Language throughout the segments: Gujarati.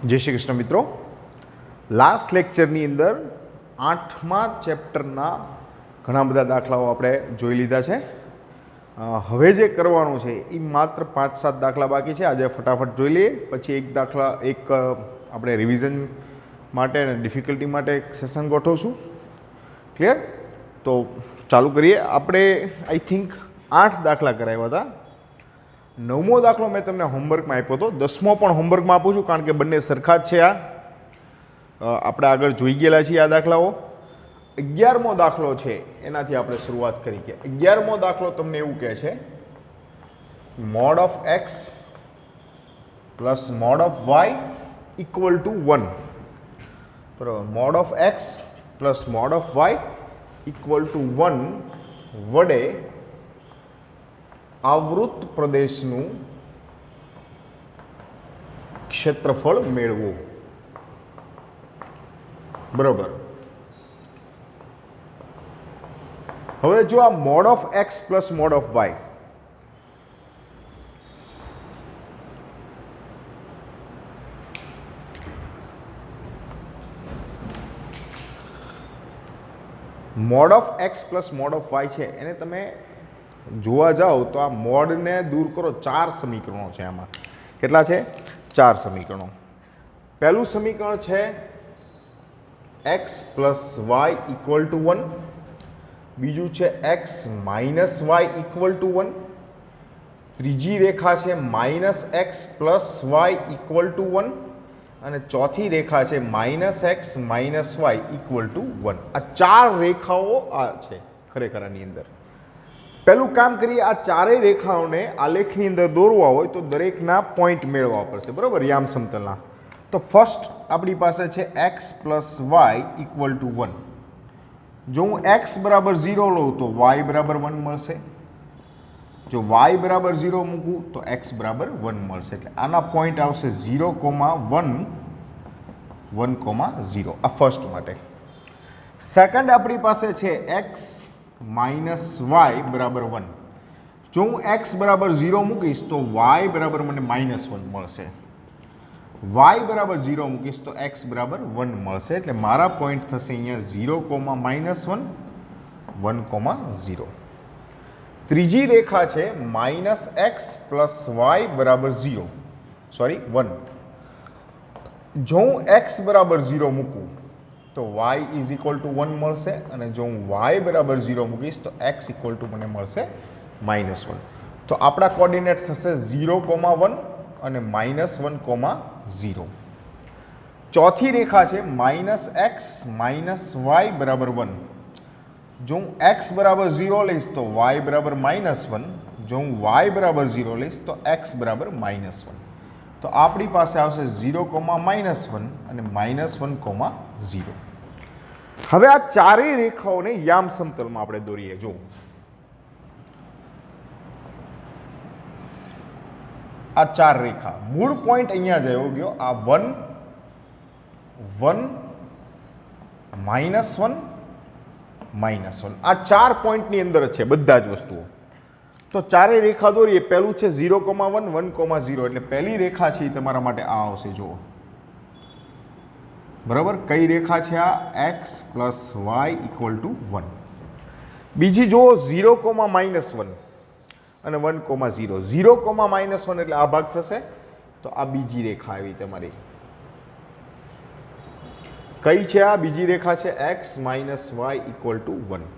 जय श्री कृष्ण मित्रों। लास्ट लेक्चरनी अंदर 8मा चेप्टरना घणा बधा दाखलाओ आपणे जोई लीधा छे। हवे जे करवानुं छे ए मात्र 5-7 दाखला बाकी छे। आज फटाफट जोई लईए, पछी एक दाखला एक आपणे रिविजन माटे अने डिफिकल्टी माटे एक सेशन गोठवशुं। क्लियर? तो चालू करिए। आपणे आई थिंक 8 दाखला कराव्या हता। 9मो दाखलो मैं तमने होमवर्क में आप्यो तो 10मो पण होमवर्क में आपू छूं, कारण के बंने सरखा ज छे। आपणे आगळ जोई गेला छीए आ दाखलाओ। 11मो दाखलो छे एनाथी आपणे शुरुआत करी के 11मो दाखलो तमने एवुं कहे छे mod of x plus mod of y equal to 1। बराबर, mod of x plus mod of y equal to 1 वडे आवृत प्रदेशનું क्षेत्रफळ મેળવો। बराबर। હવે જો આ mod of x plus mod of y mod of x plus mod of y છે એને તમે જોવા જાઓ તો આ મોડને દૂર કરો। 4 સમીકરણો છે આમાં। કેટલા છે? 4 સમીકરણો। પહેલું સમીકરણ છે x plus y equal to 1। બીજું છે x minus y equal to 1। ત્રીજી રેખા છે minus x plus y equal to 1। અને ચોથી રેખા છે minus x minus y equal to 1। આ 4 રેખાઓ આ છે ખરેખર આની અંદર। પહેલું કામ કરીએ, આ ચારેય રેખાઓને આલેખની અંદર દોરવા હોય તો દરેકના પોઈન્ટ મેળવવા પડશે। બરાબર, યામ સમતલના। તો ફર્સ્ટ આપણી પાસે છે x plus Y equal to 1। જો હું x બરાબર 0 લઉં તો y બરાબર 1 મળશે। જો y બરાબર 0 મૂકું તો x બરાબર 1 મળશે। એટલે આના પોઈન્ટ આવશે 0, 1, 1, 0। આ ફર્સ્ટ માટે। સેકન્ડ આપણી પાસે છે x माइनस वाय बराबर 1। जो हूँ एक्स बराबर 0 मूकीश तो y बराबर मैंने -1 मळशे। y बराबर 0 मूकीश तो x बराबर 1 मळशे। एटले मारा पॉइंट थशे अहींया 0, -1, 1, 0। त्रीजी रेखा छे -x प्लस वाय बराबर 0 सॉरी 1। जो हूँ x बराबर 0 मूकूँ तो y इज इक्वल टू 1 મળશે અને જો હું y બરાબર 0 મૂકીશ તો x ઇક્વલ ટુ મને મળશે -1। તો આપણા કોઓર્ડિનેટ થશે 0, 1 અને -1, 0। ચોથી રેખા છે -x -y બરાબર 1। જો હું x બરાબર 0 લઈશ તો y બરાબર -1। જો હું y બરાબર 0 લઈશ તો x બરાબર -1। તો આપણી પાસે આવશે 0, -1 અને -1, 0। હવે આ ચારેય રેખાઓને યામ સમતલમાં આપણે દોરીએ। જો આ ચાર રેખા મૂળ પોઈન્ટ અહીંયા જ આવ્યો ગયો। આ 1, 1, -1, -1 આ 4 પોઈન્ટની અંદર જ છે બધા જ વસ્તુઓ। તો ચારેય રેખા દોરીએ। પહેલું છે 0, 1, 1, 0 એટલે પહેલી રેખા છે એ તમારા માટે આ આવશે। જુઓ बराबर, कई रेखा है आ x plus Y equal to 1। बीजी जो 0, -1 અને 1, 0। 0, -1 એટલે આ ભાગ થશે તો આ બીજી રેખા આવી તમારી। કઈ છે આ બીજી રેખા છે x minus Y equal to 1।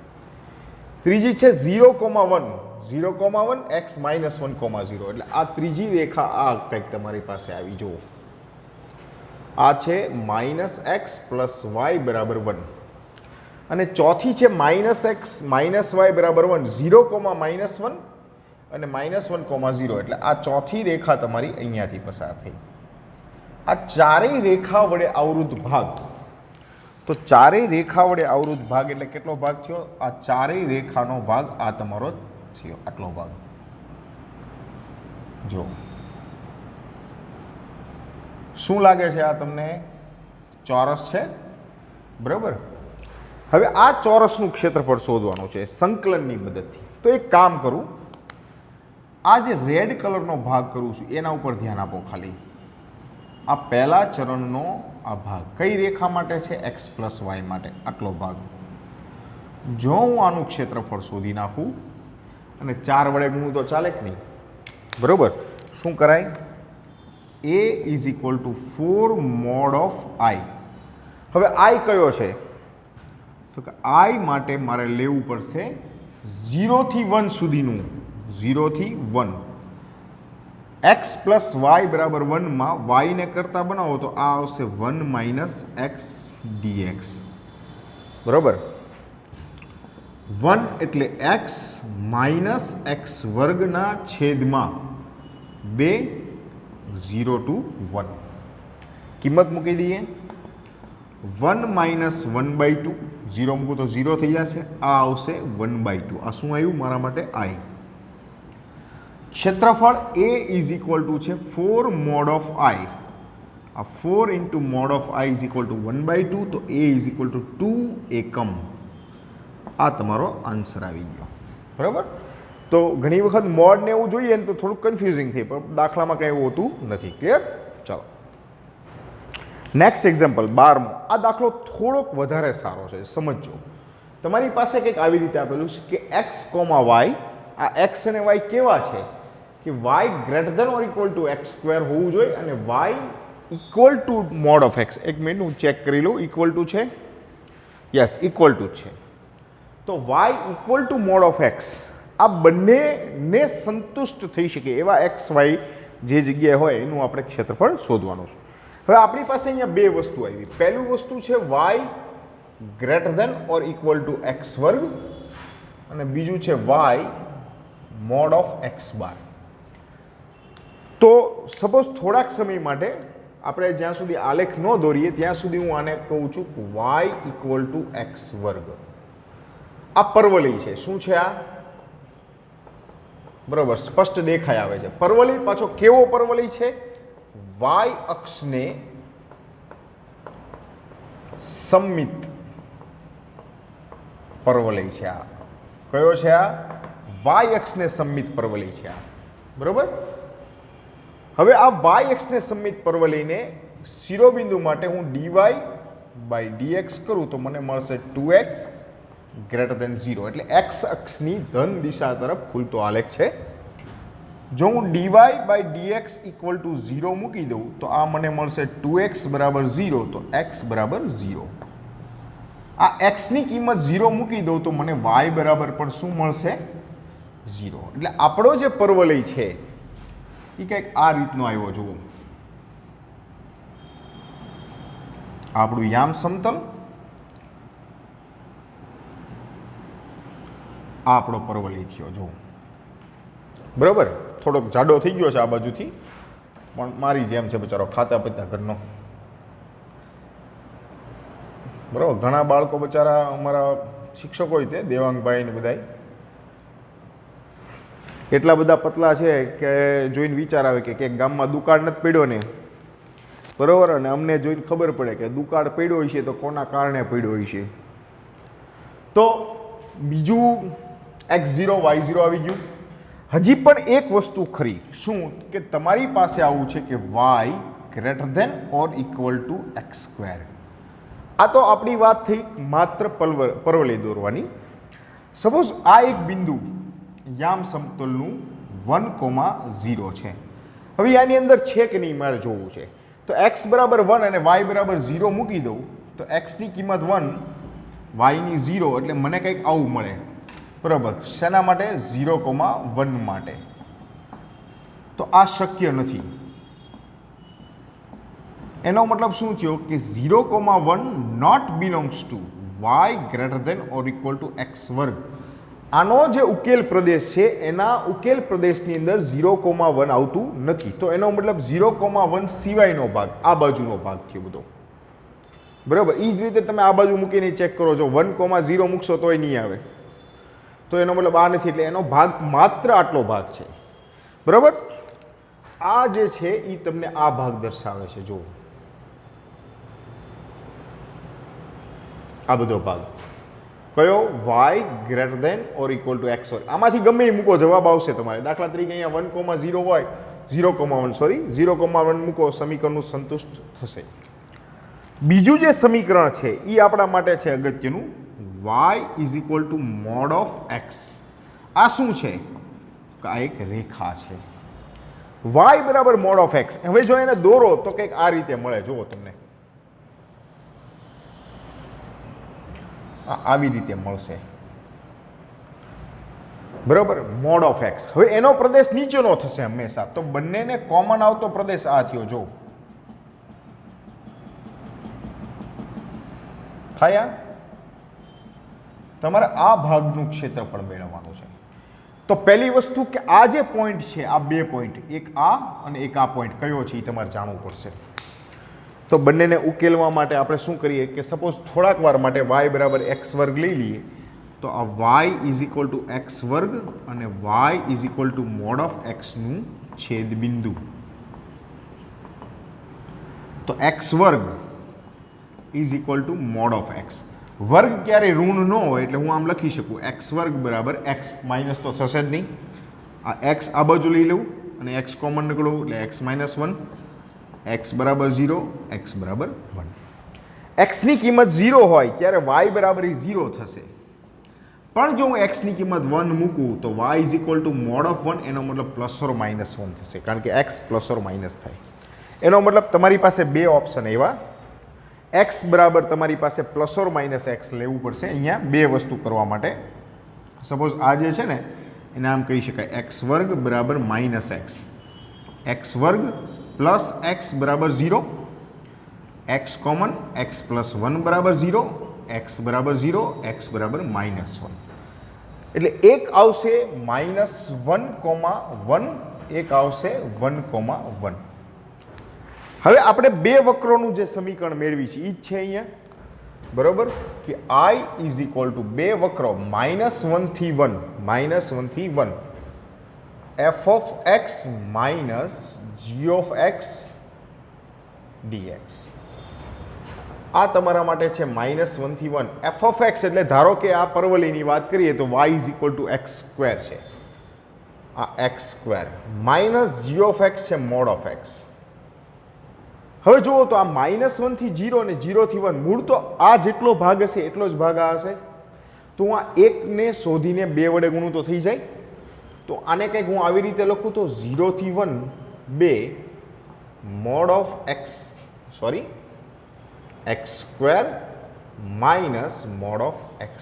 ત્રીજી છે 0, 1, 0, 1 x માઇનસ 1, 0 એટલે આ ત્રીજી રેખા આ કંઈક તમારી પાસે આવી। જુઓ आ छे -x प्लस वाय बराबर 1 અને ચોથી છે -x -y बराबर 1। 0, -1 અને -1, 0 એટલે આ ચોથી રેખા તમારી અહીંયાથી પસાર થઈ। આ ચારેય રેખા વડે આવૃત ભાગ, તો ચારેય રેખા વડે આવૃત ભાગ એટલે કેટલો ભાગ થયો? આ ચારેય રેખાનો ભાગ આ તમારો થયો, આટલો ભાગ। જો શું લાગે છે આ તમને? ચોરસ છે। બરાબર। હવે આ ચોરસનું ક્ષેત્રફળ શોધવાનું છે સંકલનની મદદથી। તો એક કામ કરું, આ જે રેડ કલરનો ભાગ કરું છું એના ઉપર ધ્યાન આપો ખાલી। આ પહેલા ચરણનો આ ભાગ કઈ રેખા માટે છે? x પ્લસ વાય માટે આટલો ભાગ. જો હું આનું ક્ષેત્રફળ શોધી નાખું અને 4 વડે ગુણું તો ચાલે કે નહીં? બરોબર. શું કરાય? a is equal to 4 mode of i. હવે i કયો છે? તો કે i માટે મારે લેવું પડશે 0 થી 1 સુધીનું. 0 થી 1. x પ્લસ વાય બરાબર 1 માં y ને કરતા બનાવો તો આ આવશે 1 માઇનસ એક્સ ડીએક્સ. બરાબર. 1 એટલે x માઇનસ એક્સ વર્ગના છેદમાં 2 0 ટુ 1. કિંમત મૂકી દઈએ. 1 માઇનસ 1/2. 0 મૂકું તો 0 થઈ જશે. આ આવશે 1/2. આ શું આવ્યું મારા માટે? i. ક્ષેત્રફળ a ઇઝ ઇક્વલ ટુ છે 4 મોડ ઓફ i. આ 4 into mode of i is equal two 1/2. તો a ઇઝ ઇક્વલ ટુ 2 એકમ. આ તમારો આન્સર આવી ગયો. બરાબર. તો ઘણી વખત મોડ ને એવું જોઈએ ને તો થોડુંક કન્ફ્યુઝિંગ થાય, પણ દાખલામાં કંઈ એવું હોતું નથી. ક્લિયર? ચાલો નેક્સ્ટ એક્ઝામ્પલ 12મો. આ દાખલો થોડોક વધારે સારો છે, સમજજો. તમારી પાસે કંઈક આવી રીતે આપેલું છે કે x, y. આ x અને y કેવા છે કે y greater than or equal to x² હોવું જોઈએ અને y equal to mod of x. એક મિનિટ હું ચેક કરી લઉં. ઇક્વલ ટુ છે? યસ, ઇક્વલ ટુ છે. તો y equal to mod of x આ બંનેને સંતુષ્ટ થઈ શકે એવા x y જે જગ્યાએ હોય એનું આપણે ક્ષેત્રફળ શોધવાનું છે. હવે આપણી પાસે અહીંયા બે વસ્તુ આવી. પહેલું વસ્તુ છે y greater than or equal to x વર્ગ અને બીજું છે y મોડ ઓફ x બાર. તો સપોઝ થોડાક સમય માટે આપણે જ્યાં સુધી આલેખ ન દોરીએ ત્યાં સુધી હું આને કહું છું y ઇક્વલ ટુ x વર્ગ. આ પરવલય છે. શું છે આ? બરોબર, સ્પષ્ટ દેખાય આવે છે. પરવલય પાછો કેવો પરવલય છે? y અક્ષને સમમિત પરવલય છે આ. કયો છે આ? y અક્ષને સમમિત પરવલય છે આ. બરોબર. હવે આ y અક્ષને સમમિત પરવલયને શિરોબિંદુ માટે હું dy બાય dx કરું તો મને મળશે 2x ગ્રેટર ધેન 0. એટલે x અક્ષની ધન દિશા તરફ ખુલતો આલેખ છે. જો હું dy by dx equal to 0 મૂકી દઉં તો આ મને મળશે 2x બરાબર 0. તો x બરાબર 0. આ x ની કિંમત 0 મૂકી દઉં તો મને y બરાબર પણ શું મળશે? 0. એટલે આપણો જે પરવલય છે એ કંઈક આ રીતનો આવ્યો. જુઓ, આપણું યામ સમતલ, આ આપણો પરવલય થયો. જુઓ, બરાબર. થોડોક જાડો થઈ ગયો છે આ બાજુથી, પણ મારી જેમ છે બચારો, ખાતા પીતા ઘરનો. બરાબર. ઘણા બાળકો બચારા અમારા શિક્ષકો હોય તે દેવાંગભાઈ ને બધા એટલા બધા પતલા છે કે જોઈને વિચાર આવે કે ગામમાં દુકાળ નથી પડ્યો ને. બરાબર. અને અમને જોઈને ખબર પડે કે દુકાળ પડ્યો હોય છે તો કોના કારણે પડ્યો હોય છે. તો બીજું x0 y0 આવી ગયું. હજી પણ એક વસ્તુ ખરી. શું? કે તમારી પાસે આવું છે કે y greater than or equal to x². આ તો આપણી વાત થઈ માત્ર પરવલય દોરવાની. સપોઝ આ એક બિંદુ યામ સમતલનું 1,0 છે. હવે આની અંદર છે કે નહીં મારે જોવું છે. તો x બરાબર 1 અને y બરાબર 0 મૂકી દઉં તો x ની કિંમત 1, y ની 0, એટલે મને કંઈક આવું મળે. બરાબર. શેના માટે? 0,1 માટે. તો આ શક્ય નથી. એનો મતલબ શું થયો કે 0,1 not belongs to y greater than or equal to x વર્ગ. આનો જે ઉકેલ પ્રદેશ છે એના ઉકેલ પ્રદેશની અંદર 0,1 આવતું નથી. તો એનો મતલબ 0,1 સિવાયનો ભાગ આ બાજુનો ભાગ થયો બધો. બરાબર. એ જ રીતે તમે આ બાજુ મૂકીને ચેક કરો. જો 1,0 મૂકશો તોય નહીં આવે. તો એનો મતલબ આ નથી. એટલે એનો ભાગ માત્ર આટલો ભાગ છે. બરાબર. આ જે છે એ તમને આ ભાગ દર્શાવે છે. જુઓ, આ બધો ભાગ કયો? y greater than or equal to x વર્ગ. આમાંથી ગમે એ મૂકો, જવાબ આવશે તમારે. દાખલા તરીકે અહીંયા 1,0 હોય 0,1 સોરી 0,1 મૂકો, સમીકરણનું સંતુષ્ટ થશે. બીજું જે સમીકરણ છે એ આપણા માટે છે અગત્યનું, y is equal to mod of x. આ શું છે? આ એક રેખા છે. y બરાબર મોડ ઓફ x. હવે જો એને દોરો તો કંઈક આ રીતે મળે. જુઓ તમને આવી રીતે મળશે, બરાબર, મોડ ઓફ x. હવે એનો પ્રદેશ નીચેનો થશે હંમેશા, તો બંનેને કોમન આવતો પ્રદેશ આ થયો. જો થયા, તમારે આ ભાગનું ક્ષેત્રફળ મેળવવાનું છે. તો પહેલી વસ્તુ કે આ જે પોઈન્ટ છે, આ બે પોઈન્ટ, એક આ અને એક આ પોઈન્ટ કયો છે એ તમારે જાણવું પડશે. તો બંનેને ઉકેલવા માટે આપણે શું કરીએ કે સપોઝ થોડાક વાર માટે y બરાબર x વર્ગ લઈ લઈએ. તો આ y is equal to x વર્ગ અને y is equal to mod of x નું છેદ બિંદુ. તો x વર્ગ is equal to mod of x. વર્ગ ક્યારે ઋણ ન હોય એટલે હું આમ લખી શકું, x વર્ગ બરાબર x, માઇનસ તો થશે જ નહીં. આ x આ બાજુ લઈ લઉં અને x કોમન નીકળું એટલે x માઇનસ 1, x બરાબર 0, x બરાબર 1. xની કિંમત 0 હોય ત્યારે y બરાબર 0 થશે. પણ જો હું xની કિંમત 1 મૂકું તો y is equal to mod of 1, એનો મતલબ પ્લસ ઓર માઇનસ 1 થશે, કારણ કે x પ્લસ ઓર માઇનસ થાય. એનો મતલબ તમારી પાસે બે ઓપ્શન એવા, x બરાબર તમારી પાસે પ્લસ ઓર માઇનસ x લેવું પડશે અહીંયા બે વસ્તુ કરવા માટે. સપોઝ આ જે છે ને એને આમ કહી શકાય x વર્ગ બરાબર માઇનસ x, x વર્ગ પ્લસ x બરાબર 0, x કોમન, x પ્લસ 1 બરાબર 0, x બરાબર 0, x બરાબર માઇનસ 1. એટલે એક આવશે -1,1, એક આવશે 1,1. હવે આપણે બે વક્રોનું જે સમીકરણ મેળવી છે એ જ છે અહીંયા, બરોબર, કે i ઇઝ ઇક્વલ ટુ બે વક્રો -1 થી 1 f of x minus g of x dx. આ તમારા માટે છે -1 થી 1. f ઓફ x એટલે ધારો કે આ પરવલયની વાત કરીએ તો y is equal to x square છે, આ x square, minus g of x છે મોડ ઓફ x. હવે જુઓ તો આ -1 થી 0 અને 0 થી 1, મૂળ તો આ જેટલો ભાગ હશે એટલો જ ભાગ આ હશે. તો હું આ એકને શોધીને 2 વડે ગુણું તો થઈ જાય. તો આને કંઈક હું આવી રીતે લખું તો 0 થી 1 2 mode of x, sorry x square minus mode of x.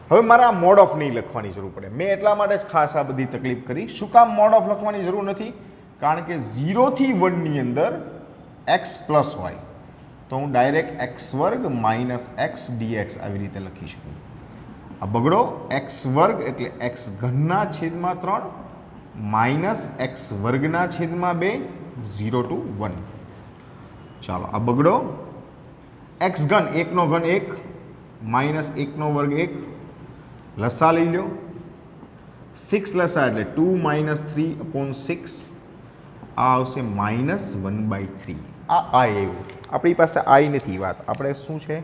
હવે મારે આ મોડ ઓફ નહીં લખવાની જરૂર પડે. મેં એટલા માટે જ ખાસ આ બધી તકલીફ કરી. શું કામ મોડ ઓફ લખવાની જરૂર નથી? કારણ કે 0 થી 1 ની અંદર x પ્લસ હોય તો હું ડાયરેક્ટ x વર્ગ માઇનસ x dx આવી રીતે લખી શકું. આ બગડો x વર્ગ એટલે x ઘનના છેદમાં 3 માઇનસ x વર્ગના છેદમાં 2, 0 ટુ 1. ચાલો આ બગડો x ઘન, 1 નો ઘન 1 માઇનસ 1 નો વર્ગ 1, લસા લઈ લો, 6 લસા એટલે 2 માઇનસ 3/6, આ આવશે -1/3. આ આવ્યું, આપણી પાસે i નથી વાત, આપણે શું છે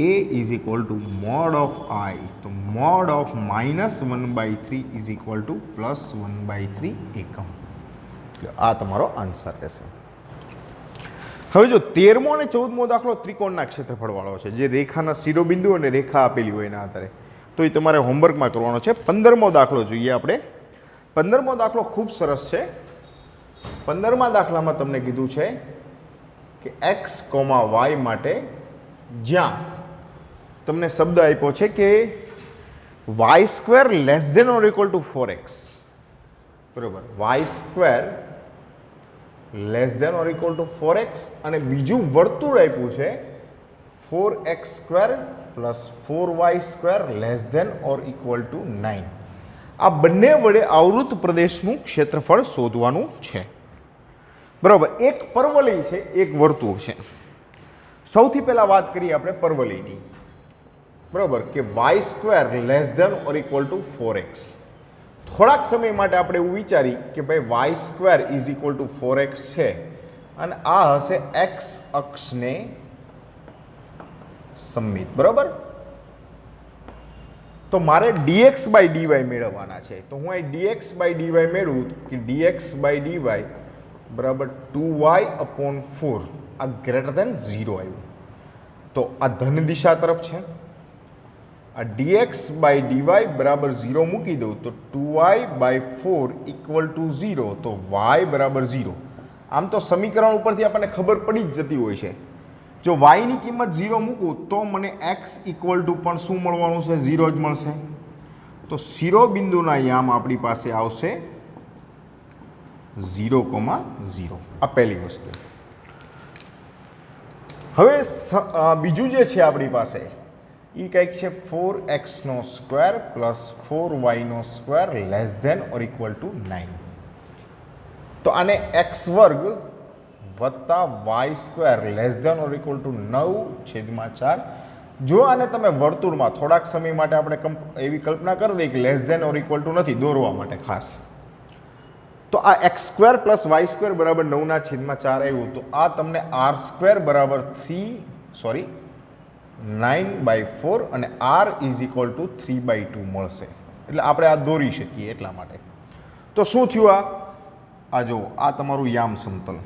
a is equal to mod of i. તો mode of -1/3 is equal two +1/3 એકમ. આ તમારો આન્સર રહેશે. હવે જો 13મો અને 14મો દાખલો ત્રિકોણના ક્ષેત્રફળવાળો છે, જે રેખાના શિરોબિંદુ અને રેખા આપેલી હોય એના આધારે, તો એ તમારે હોમવર્કમાં કરવાનો છે. 15મો દાખલો જોઈએ આપણે. 15મો દાખલો ખૂબ સરસ છે. 15મા દાખલામાં તમને કીધું છે કે x, y માટે જ્યાં તમને શબ્દ આપ્યો છે કે y² less than or equal to 4x, બરોબર, y² less than or equal to 4x, અને બીજું વર્તુળ આપ્યું છે 4x² plus 4y² less than or equal to 9. આ બંને વડે આવૃત પ્રદેશનું ક્ષેત્રફળ શોધવાનું છે, બરાબર. એક પરવલય છે, એક વર્તુળ છે. સૌથી પહેલા વાત કરીએ આપણે પરવલયની, બરાબર, કે y² less than or equal to 4x. થોડાક સમય માટે આપણે એવું વિચારી કે ભાઈ y² is equal to 4x છે અને આ હશે x અક્ષને સમમિત, બરાબર. તો મારે dx બાય dy મેળવવાના છે. તો હું અહીં dx બાય dy મેળવું કે dx બાય dy બરાબર 2y/4 આ ગ્રેટર દેન 0 આવ્યું. તો આ ધન દિશા તરફ છે. આ dx બાય dy બરાબર 0 મૂકી દઉં તો 2y/4 ઇક્વલ ટુ 0. તો y બરાબર 0. આમ તો સમીકરણ ઉપરથી આપણને ખબર પડી જ જતી હોય છે. જો y ની કિંમત 0 મૂકું તો મને x ઇક્વલ ટુ પણ શું મળવાનું છે? 0 જ મળશે. તો શિરોબિંદુના યામ આપણી પાસે આવશે 0,0. આ પહેલી વસ્તુ. હવે બીજું જે છે આપણી પાસે એ કંઈક છે 4x² plus 4y² less than or equal to 9. તો આને x² વત્તા y² less than or equal to 9/4. જો આને તમે વર્તુળમાં થોડાક સમય માટે આપણે એવી કલ્પના કરી દઈએ કે less than or equal to નથી દોરવા માટે ખાસ, તો આ x² પ્લસ y² બરાબર 9/4 આવ્યું. તો આ તમને r² બરાબર 9/4 અને r ઇઝ ઇક્વલ ટુ 3/2 મળશે. એટલે આપણે આ દોરી શકીએ એટલા માટે. તો શું થયું? આ જુઓ, આ તમારું યામ સમતલ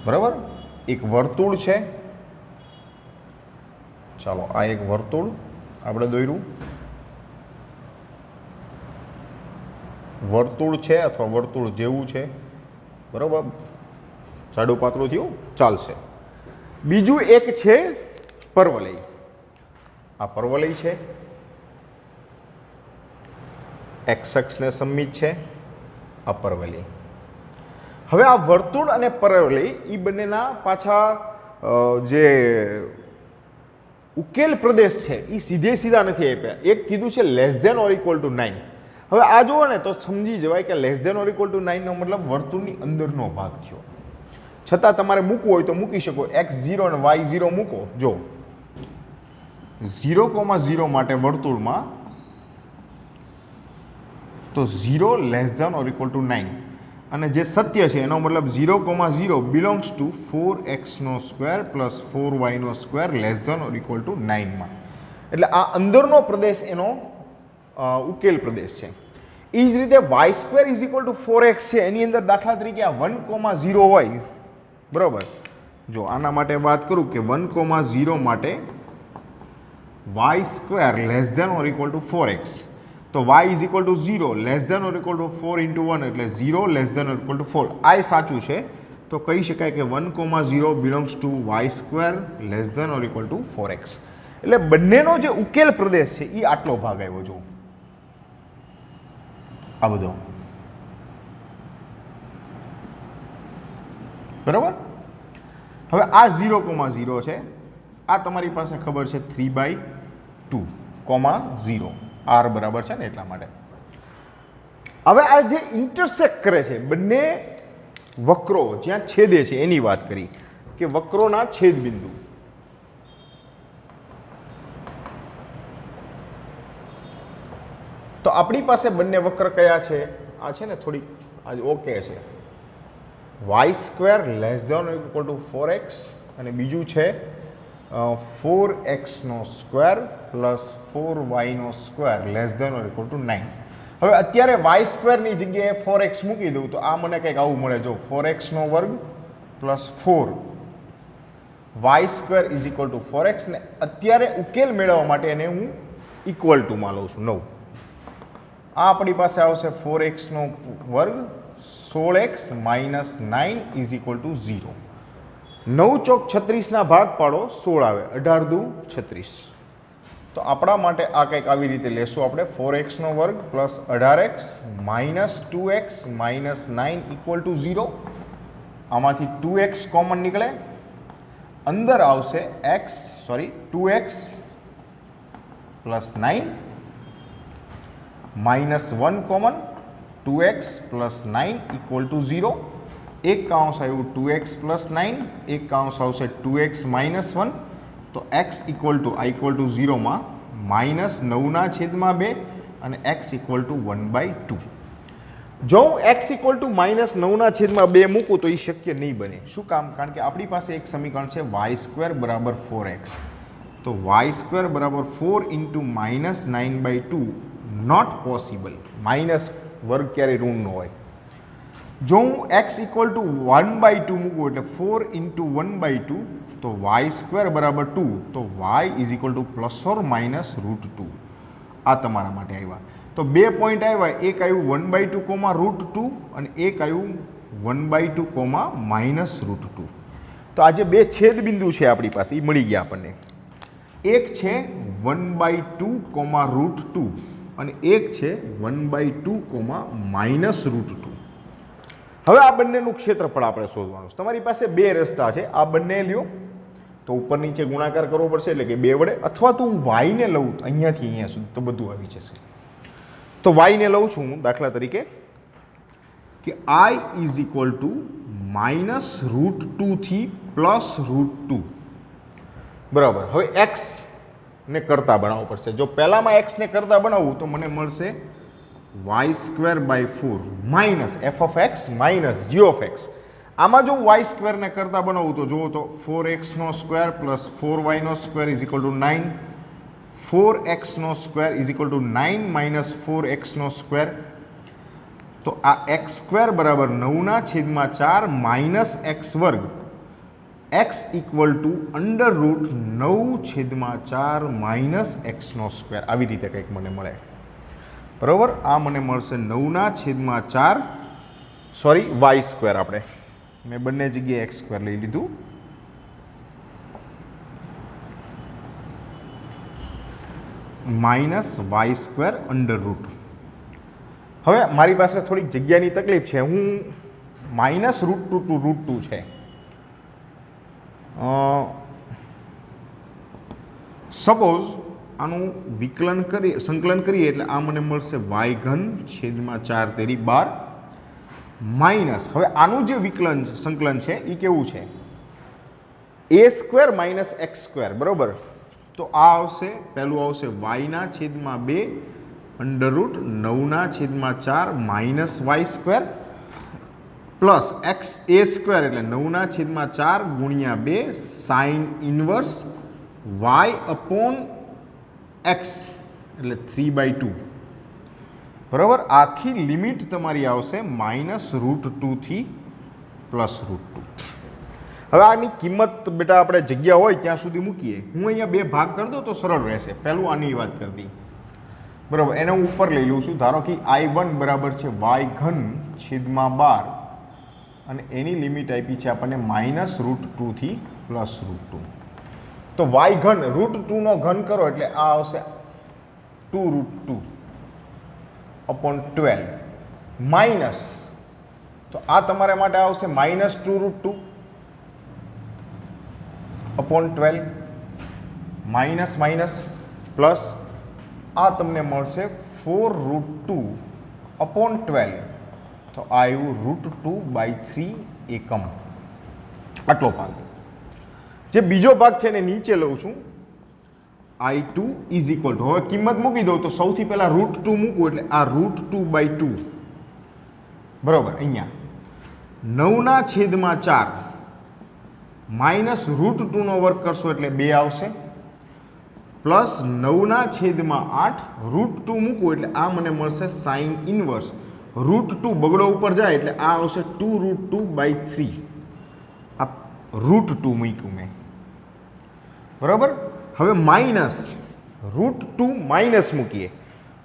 બરાબર. એક વર્તુળ છે. ચાલો આ એક વર્તુળ આપણે દોર્યું. વર્તુળ છે અથવા વર્તુળ જેવું છે બરાબર. જાડું પાતળું થયું ચાલશે. બીજું એક છે પર્વલય. આ પર્વલય છે. એક્સ અક્ષને સમમિત છે. આ પર્વલય. હવે આ વર્તુળ અને પર્વલય એ બંનેના પાછા જે ઉકેલ પ્રદેશ છે એ સીધા નથી આપ્યા. એક કીધું છે less than or equal to 9. હવે આ જુઓ ને તો સમજી જવાય કે less than or equal to 9 નો મતલબ વર્તુળની અંદરનો ભાગ થયો. છતાં તમારે મૂકવું હોય તો મૂકી શકો. x0 અને y0 મૂકો. જો 0,0 માટે વર્તુળમાં તો 0 less than or equal to 9 અને જે સત્ય છે એનો મતલબ 0,0 belongs to 4x² plus 4y² less than or equal to 9માં. એટલે આ અંદરનો પ્રદેશ એનો ઉકેલ પ્રદેશ છે. એ જ રીતે y² is equal to 4x છે. એની અંદર દાખલા તરીકે આ 1,0 હોય બરાબર. જો આના માટે વાત કરું કે 1,0 માટે y² less than or equal to 4x. તો y is equal to 0 less than or equal to 4 into 1 એટલે 0 less than or equal to 4. આ સાચું છે. તો કહી શકાય કે 1,0 belongs to y² less than or equal to 4x. એટલે બંનેનો જે ઉકેલ પ્રદેશ છે એ આટલો ભાગ આવ્યો. જો આ બધો બરાબર. હવે આ 0,0 છે. આ તમારી પાસે ખબર છે 3/2,0 r બરાબર છે ને એટલા માટે. હવે આ જે ઇન્ટરસેક્ટ કરે છે બંને વક્રો જ્યાં છેદે છે એની વાત કરી કે વક્રોના છેદ બિંદુ. તો આપણી પાસે બંને વક્ર કયા છે? આ છે ને થોડીક આજ ઓકે છે. y² less than or equal to 4x અને બીજું છે 4x² plus 4y² less than or equal to 9. હવે અત્યારે y² ની જગ્યાએ 4x મૂકી દઉં તો આ મને કંઈક આવું મળે. જો 4x² plus 4 y² is equal to 4x ને અત્યારે ઉકેલ મેળવવા માટે એને હું ઇક્વલ ટુમાં લઉં છું 9. આ આપણી પાસે આવશે 4x² 16x minus 9 is equal to 0. 9 ચોક 36 ભાગ પાડો 16 આવે. 18 દુ 36. તો આપણા માટે આ કંઈક આવી રીતે લેશું આપણે 4x² plus 18x minus 2x minus 9 equal to 0. આમાંથી 2x કોમન નીકળે. અંદર આવશે 2x plus 9 minus 1 common 2x plus 9 equal to 0. એક કાઉન્સ આવ્યું 2x પ્લસ 9, એક કાઉન્સ આવશે 2x માઇનસ 1. તો x equal to i equal to 0માં માઇનસ 9/2 અને x ઇક્વલ ટુ 1/2. જો હું x ઇક્વલ ટુ માઇનસ 9/2 મૂકું તો એ શક્ય નહીં બને. શું કામ? કારણ કે આપણી પાસે એક સમીકરણ છે y² બરાબર 4x. તો y² બરાબર 4 ઇન્ટુ -9/2 નોટ પોસિબલ. માઇનસ વર્ગ ક્યારેય ઋણ ન હોય. જો હું x ઇક્વલ ટુ 1/2 મૂકું એટલે 4 ઇન્ટુ 1/2 તો y² બરાબર 2 તો y ઇઝ ઇક્વલ ટુ ±√2. આ તમારા માટે આવ્યા. તો 2 પોઈન્ટ આવ્યા, એક આવ્યું 1/2, અને એક આવ્યું 1/2, -√2. તો આ જે બે છેદ બિંદુ છે આપણી પાસે એ મળી ગયા આપણને. એક છે 1/2, અને એક છે 1/2, -√2. હવે આ બંનેનું ક્ષેત્રફળ આપણે શોધવાનું છે. તમારી પાસે બે રસ્તા છે. આ બંને લ્યો તો ઉપર નીચે ગુણાકાર કરવો પડશે, એટલે કે 2 વડે, અથવા તો હું y ને લઉં અહીંયાથી અહીંયા સુધી તો બધું આવી જશે. તો y ને લઉં છું હું દાખલા તરીકે કે i ઇઝ ઇક્વલ ટુ -√2 થી +√2. બરાબર. હવે x ને કરતા બનાવવું પડશે. જો પહેલામાં x ને કરતા બનાવવું તો મને મળશે y²/4 minus f(x) minus g(x). આમાં જો y² ને કરતા બનાવું તો જુઓ તો 4x² + 4y² is equal to 9. 4x² is equal to 9 - 4x². તો આ x² બરાબર 9/4 minus x². x equal to √9/4 minus x². આવી રીતે કંઈક મને મળે. બરાબર. આ મને મળશે 9/4, સોરી y². આપણે મેં બંને જગ્યાએ x² લઈ લીધું. -y²√. હવે મારી પાસે થોડીક જગ્યાની તકલીફ છે. હું -√2 to √2 છે. સપોઝ આનું સંકલન કરીએ એટલે આ મને મળશે y3/4 તેરી 12 માઇનસ. હવે આનું જે સંકલન છે એ કેવું છે? a² - x². બરોબર. તો આ આવશે, પહેલું આવશે y/2 √9/4 minus y² plus x a² એટલે 9/4 ગુણ્યા 2 સાઇન ઇનવર્સ y/x એટલે 3/2. બરાબર. આખી લિમિટ તમારી આવશે -√2 થી +√2. હવે આની કિંમત બેટા આપણે જગ્યા હોય ત્યાં સુધી મૂકીએ. હું અહીંયા બે ભાગ કરી દઉં તો સરળ રહેશે. પહેલું આની વાત કરી દી. બરાબર. એને હું ઉપર લઈ લઉં છું. ધારો કે I1 બરાબર છે y3/12 અને એની લિમિટ આપી છે આપણને -√2 થી +√2. તો y3 √2 નો ઘન કરો એટલે આ આવશે 2√2/12 માઇનસ, તો આ તમારા માટે આવશે -2√2/12 માઇનસ માઇનસ પ્લસ આ તમને મળશે 4√2/12. તો આ આવ્યું √2/3 એકમ. આટલો ભાગ. જે બીજો ભાગ છે એને નીચે લઉં છું. I2 ઇઝ ઇક્વલ ટુ, હવે કિંમત મૂકી દઉં તો સૌથી પહેલા √2 મૂકું એટલે આ √2/2. બરોબર. અહીંયા 9/4 માઇનસ √2 નો વર્ગ કરશો એટલે 2 આવશે, પ્લસ 9/8 √2 મૂકવું એટલે આ મને મળશે સાઇન ઇનવર્સ. √2 બગડો ઉપર જાય એટલે આ આવશે 2√2/3. આ √2 મૂક્યું મેં. બરાબર. હવે માઇનસ √2 માઇનસ મૂકીએ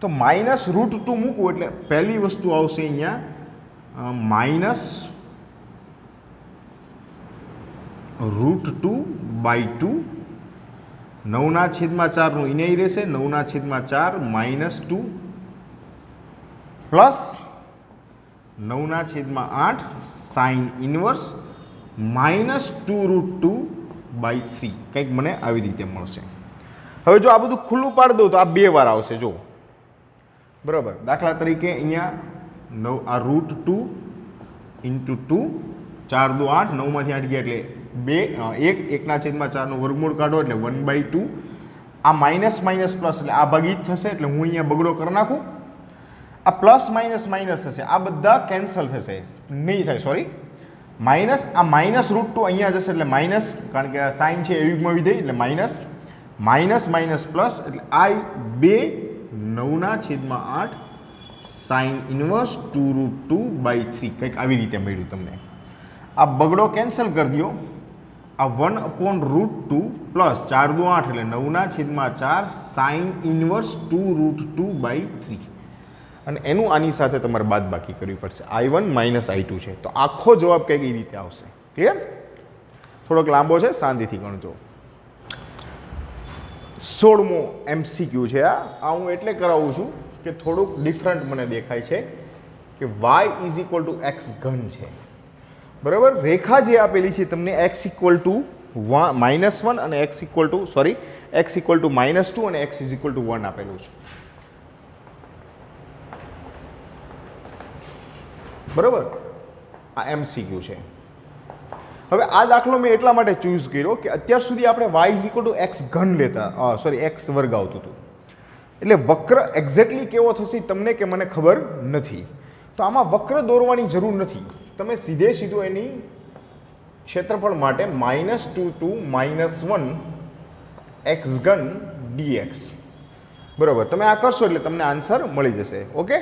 તો -√2 મૂકવું એટલે પહેલી વસ્તુ આવશે અહીંયા માઇનસ √2/2. 9/4 નું ઇને રહેશે, 9/4 -2 પ્લસ 9/8 સાઇન ઇનવર્સ -2√2/3. કંઈક મને આવી રીતે મળશે. હવે જો આ બધું ખુલ્લું પાડી દઉં તો આ 2 વાર આવશે. જો બરાબર. દાખલા તરીકે અહીંયા આ √2 × 2 4 × 8, 9 માંથી 8 ગયા એટલે 1/4 નું વર્ગમૂળ કાઢો એટલે 1/2. આ માઇનસ માઇનસ પ્લસ એટલે આ ભાગી જ થશે એટલે હું અહીંયા બગડો કરી નાખું. આ પ્લસ માઇનસ માઇનસ થશે, આ બધા કેન્સલ થશે, નહીં થાય, સોરી માઇનસ. આ -√2 અહીંયા જશે એટલે માઇનસ, કારણ કે આ સાઇન છે એ યુગ્મ વિધેય એટલે માઇનસ માઇનસ માઇનસ પ્લસ એટલે I 2/9/8 સાઇન ઇન્વર્સ 2√2/3 કંઈક આવી રીતે મળ્યું તમને. આ બગડો કેન્સલ કરી દો. આ 1/√2 પ્લસ 4 દુ 8 એટલે 9/4 સાઇન ઇન્વર્સ 2√2/3 અને એનું આની સાથે તમારે બાદબાકી કરવી પડશે. I1 માઇનસ I2 છે તો આખો જવાબ કંઈક એવી રીતે આવશે. ક્લિયર? થોડોક લાંબો છે, શાંતિથી ગણજો. 16મો MCQ છે. આ હું એટલે કરાવું છું કે થોડુંક ડિફરન્ટ મને દેખાય છે કે y is equal to x ઘન છે. બરાબર? રેખા જે આપેલી છે તમને x ઇક્વલ ટુ -1 અને x equal to x equal two -2 અને x ઇઝ ઇક્વલ ટુ 1 આપેલું છે. બરાબર? આ MCQ છે. હવે આ દાખલો મેં એટલા માટે ચૂઝ કર્યો કે અત્યાર સુધી આપણે y is equal to x ઘન લેતા x વર્ગ આવતું હતું. એટલે વક્ર એક્ઝેક્ટલી કેવો થશે તમને કે મને ખબર નથી. તો આમાં વક્ર દોરવાની જરૂર નથી. તમે સીધે સીધું એની ક્ષેત્રફળ માટે -2 to -1 x ઘન dx. બરાબર? તમે આ કરશો એટલે તમને આન્સર મળી જશે. ઓકે?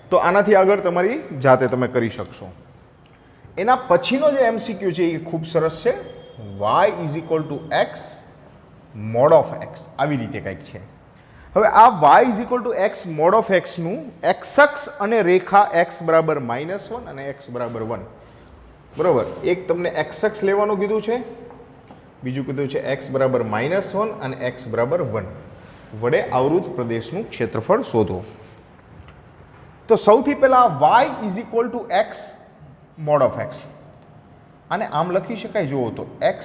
તો આનાથી આગળ તમારી જાતે તમે કરી શકશો. એના પછીનો જે MCQ છે એ ખૂબ સરસ છે. y is equal to x mod of x આવી રીતે કંઈક છે. હવે આ y is equal to x mod of એક્સનું એક્સ અક્ષ અને રેખા x બરાબર -1 અને x બરાબર 1. બરાબર? એક તમને એક્સ અક્ષ લેવાનું કીધું છે, બીજું કીધું છે x બરાબર -1 અને x બરાબર 1 વડે આવૃત પ્રદેશનું ક્ષેત્રફળ શોધો. તો સૌથી પહેલા y is equal to x mod of x આને આમ લખી શકાય. જુઓ તો x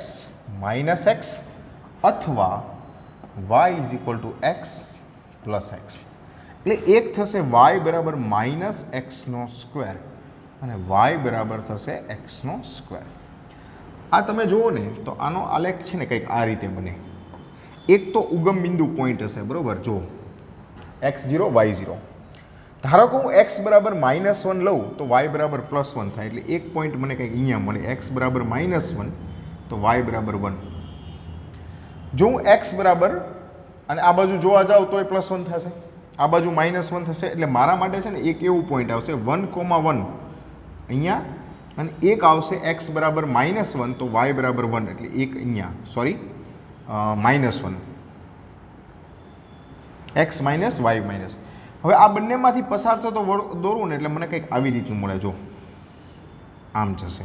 માઇનસ એક્સ અથવા y is equal to x plus x. એટલે એક થશે y બરાબર માઇનસ એક્સનો સ્ક્વેર અને y બરાબર થશે એક્સનો સ્ક્વેર. આ તમે જુઓ ને તો આનો આલેખ છે ને કંઈક આ રીતે બને. એક તો ઉગમ બિંદુ પોઈન્ટ હશે. બરાબર? જો x0 y0. ધારો કે હું x બરાબર -1 લઉં તો y બરાબર +1 થાય. એટલે એક પોઈન્ટ મને કંઈક અહીંયા મળે. x બરાબર -1 તો y બરાબર 1. જો હું x બરાબર અને આ બાજુ જોવા જાઉં તો એ +1 થશે, આ બાજુ -1 થશે. એટલે મારા માટે છે ને એક એવું પોઈન્ટ આવશે 1,1 અહીંયા અને એક આવશે x બરાબર -1 તો y બરાબર 1 એટલે એક અહીંયા -1 x માઇનસ y માઇનસ. હવે આ બંનેમાંથી પસાર થતો દોરું ને એટલે મને કંઈક આવી રીતનું મળે. જો આમ જશે.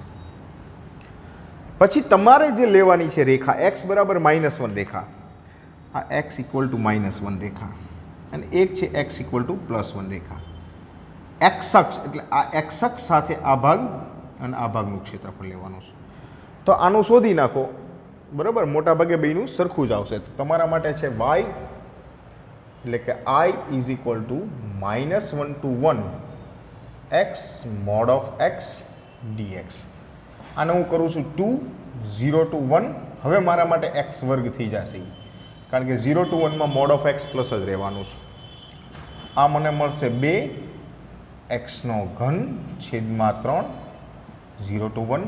પછી તમારે જે લેવાની છે રેખા x બરાબર -1 રેખા, આ x ઇક્વલ ટુ -1 રેખા અને એક છે x equal to +1 Rekha. x અક્ષ એટલે આ x અક્ષ સાથે આ ભાગ અને આ ભાગનું ક્ષેત્રફળ લેવાનું છે. તો આનું શોધી નાખો. બરાબર? મોટા ભાગે બેયનું સરખું જ આવશે. તો તમારા માટે છે y એટલે કે I is equal to -1 to 1 x mode of x dx. આને હું કરું છું 2 0 to 1. હવે મારા માટે x વર્ગ થઈ જશે કારણ કે 0 to 1 માં મોડ ઓફ x પ્લસ જ રહેવાનું છે. આ મને મળશે 2 x નો ઘન છેદમાં 3 0 to 1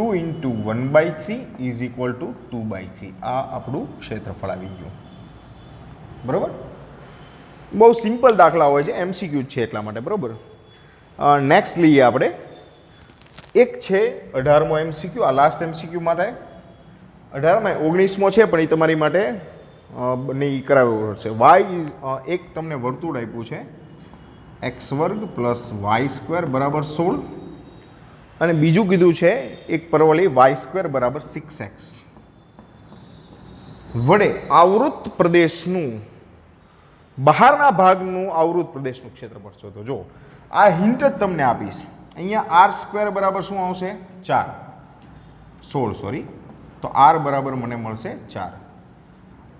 2 into 1/3 is equal two 2/3. આ આપણું ક્ષેત્રફળ આવી ગયું. બરાબર? બહુ સિમ્પલ દાખલા હોય છે, MCQ છે એટલા માટે. બરાબર? નેક્સ્ટ લઈએ આપણે. એક છે 18મો MCQ. આ લાસ્ટ MCQ માટે 18માં 19મો છે પણ એ તમારી માટે નહીં કરાવવું પડશે. y ઇઝ એક તમને વર્તુળ આપ્યું છે x² + y² બરાબર 16 અને બીજું કીધું છે એક પરવળી y² બરાબર 6x વડે આવૃત પ્રદેશનું બહારના ભાગનું આવૃત પ્રદેશનું ક્ષેત્રફળ શોધો. જો આ હિન્ટ જ તમને આપીશ. અહીંયા r² બરાબર શું આવશે 16 તો r બરાબર મને મળશે 4.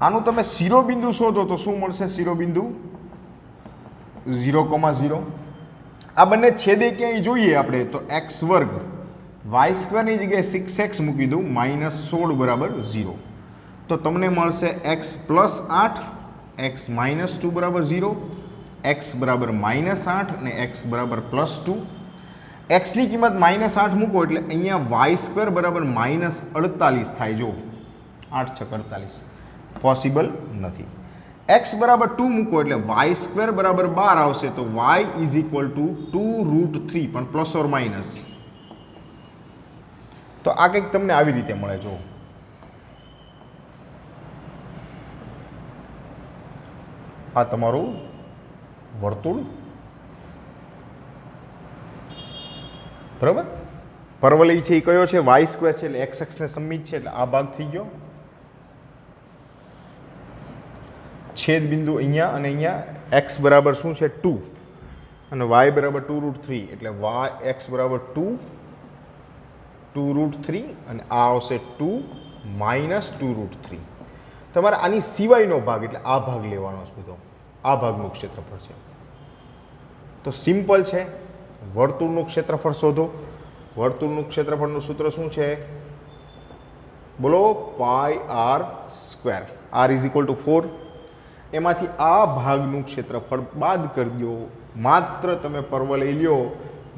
આનું તમે શિરોબિંદુ શોધો તો શું મળશે? શિરોબિંદુ 0,0. આ બંને છેદે ક્યાંય જોઈએ આપણે તો x² y² ની જગ્યાએ 6x મૂકી દઉં -16 બરાબર 0 તો તમને મળશે x + 8 x -2 બરાબર 0 x બરાબર -8 અને x બરાબર +2. x ની કિંમત -8 મૂકો એટલે અહીંયા y² બરાબર -48 થાય. જો 8 × 48 પોસિબલ નથી. x બરાબર 2 મૂકો એટલે y² બરાબર 12 આવશે, તો y ઇઝ ઇક્વલ ટુ 2√3, પણ પ્લસ ઓર માઇનસ. તો આ કંઈક તમને આવી રીતે મળે. જો આ તમારું વર્તુળ, બરાબર. પરવલય છે એ કયો છે? y² છે, એટલે x અક્ષને સમમિત છે, એટલે આ ભાગ થઈ ગયો. છેદ બિંદુ અહીંયા અને અહીંયા x બરાબર શું છે? 2 અને y બરાબર 2√3, એટલે x બરાબર 2√3 અને આ આવશે 2 માઇનસ 2√3. તમારે આની સિવાયનો ભાગ એટલે આ ભાગ લેવાનો છે બધો, આ ભાગનું ક્ષેત્રફળ છે. તો સિમ્પલ છે, વર્તુળનું ક્ષેત્રફળ શોધો. વર્તુળનું ક્ષેત્રફળનું સૂત્ર શું છે? બોલો, πr². r is equal to 4. એમાંથી આ ભાગનું ક્ષેત્રફળ બાદ કરી દો. માત્ર તમે પરવલય લ્યો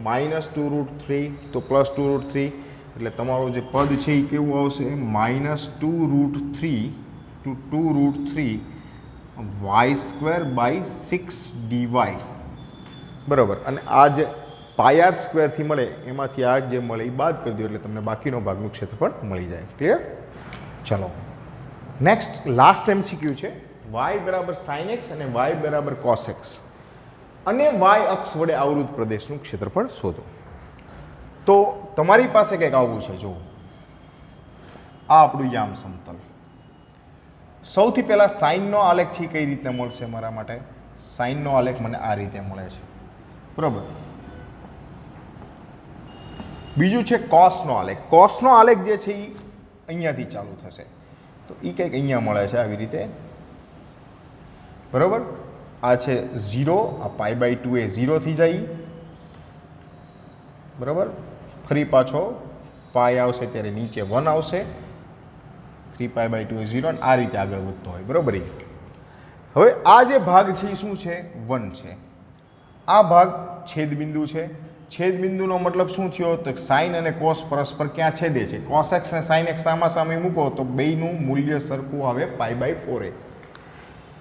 -2√3 તો +2√3, એટલે તમારું જે પદ છે એ કેવું આવશે? -2√3 to 2√3 y²/6 dy. બરાબર. અને આ જે πr² થી મળે એમાંથી આ જે મળે એ બાદ કરી દો, એટલે તમને બાકીનો ભાગનું ક્ષેત્રફળ મળી જાય. ક્લિયર? ચલો નેક્સ્ટ લાસ્ટ MCQ છે. y બરાબર sin x અને y બરાબર cos x અને y અક્ષ વડે આવૃત પ્રદેશનું ક્ષેત્રફળ શોધો. તો તમારી પાસે કંઈક આવું છે. જો આ આપણું યામ સમતલ. સૌથી પહેલા સાઇનનો આલેખ છે કઈ રીતે મળશે મારા માટે? સાઇનનો આલેખ મને આ રીતે મળે છે, બરાબર. બીજું છે કોસનો આલેખ. કોસનો આલેખ જે છે એ અહીંયાથી ચાલુ થશે, તો એ કંઈક અહીંયા મળે છે આવી રીતે, બરાબર. આ છે 0, આ π/2 એ 0 થઈ જાય, બરાબર. ફરી પાછો પાય આવશે ત્યારે નીચે 1 આવશે, 3π/2 એ 0, અને આ રીતે આગળ વધતો હોય, બરાબર. હવે આ જે ભાગ છે એ શું છે? 1 છે. આ ભાગ છેદબિંદુ છે. છેદબિંદુનો મતલબ શું થયો? તો સાઇન અને કોસ પરસ્પર ક્યાં છેદે છે? cos x અને sin x સામા મૂકો તો બેયનું મૂલ્ય સરખું આવે π/4.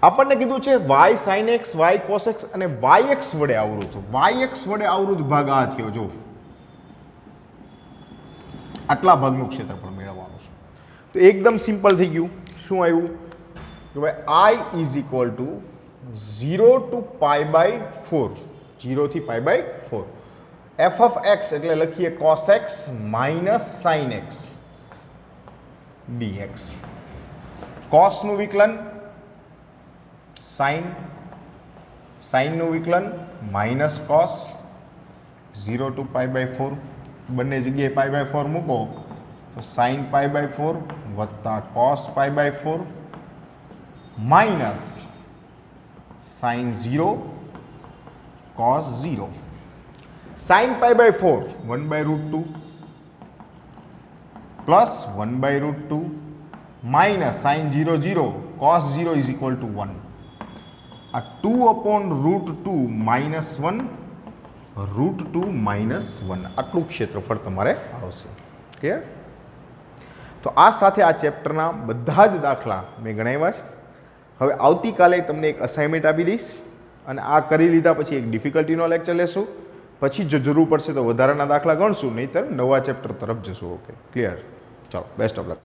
આપણને કીધું છે y sin x, y cos x અને yx વડે આવૃત. yx વડે આવૃત ભાગ આ થયો. જો આટલા ભાગનું ક્ષેત્રફળ મેળવવાનું છે. તો એકદમ સિમ્પલ થઈ ગયું. શું આવ્યું? કે ભાઈ i is equal to 0 to π/4, 0 થી π/4. f of x એટલે લખીએ cos x minus sin x dx. કોસનું વિકલન સાઇનનું વિકલન માઇનસ કોસ 0 to π/4, બંને જગ્યાએ π/4 મૂકો તો sin π/4 વત્તા cos π/4 minus sin 0 cos 0. sin π/4 1/√2 plus 1/√2 minus sin 0 0 cos 0 is equal to 1. આ 2/√2 માઇનસ 1 √2 માઇનસ 1 આટલું ક્ષેત્રફળ તમારે આવશે. ક્લિયર? તો આ સાથે આ ચેપ્ટરના બધા જ દાખલા મેં ગણાવ્યા છે. હવે આવતીકાલે તમને એક અસાઇનમેન્ટ આપી દઈશ અને આ કરી લીધા પછી એક ડિફિકલ્ટીનો લેક્ચર લેશું. પછી જો જરૂર પડશે તો વધારાના દાખલા ગણશું, નહીંતર નવા ચેપ્ટર તરફ જશું. Okay, clear? ચાલો, બેસ્ટ ઓફ લક.